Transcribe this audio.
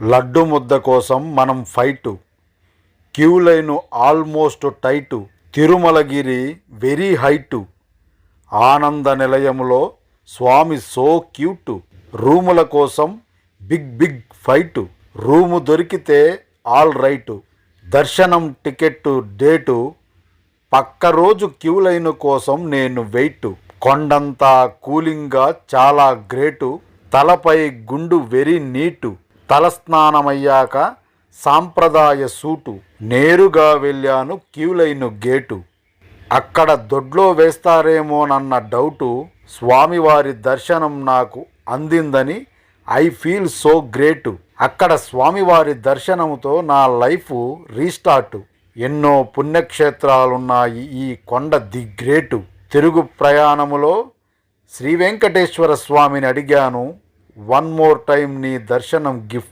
లడ్డు ముద్ద కోసం మనం fight, queue line almost tight, Tirumalagiri very height, ఆనంద నిలయములో స్వామి సో క్యూటు, రూముల కోసం బిగ్ బిగ్ ఫైటు, రూము దొరికితే ఆల్ రైటు, దర్శనం టికెట్టు డేటు, పక్క రోజు క్యూ లైను కోసం నేను వెయిటు, కొండంతా కూలింగ్గా చాలా గ్రేటు, తలపై గుండు వెరీ నీటు, తలస్నానమయ్యాక సాంప్రదాయ సూటు, నేరుగా వెళ్ళాను క్యూ లైను గేటు, అక్కడ దొడ్లో వేస్తారేమోనన్న డౌటు, స్వామివారి దర్శనం నాకు అందిందని ఐ ఫీల్ సో గ్రేటు, అక్కడ స్వామివారి దర్శనంతో నా లైఫ్ రీస్టార్టు, ఎన్నో పుణ్యక్షేత్రాలున్నాయి ఈ కొండ ది గ్రేటు, తిరుగు ప్రయాణములో శ్రీ వెంకటేశ్వర స్వామిని అడిగాను, వన్ మోర్ టైం నీ దర్శనం గిఫ్టు.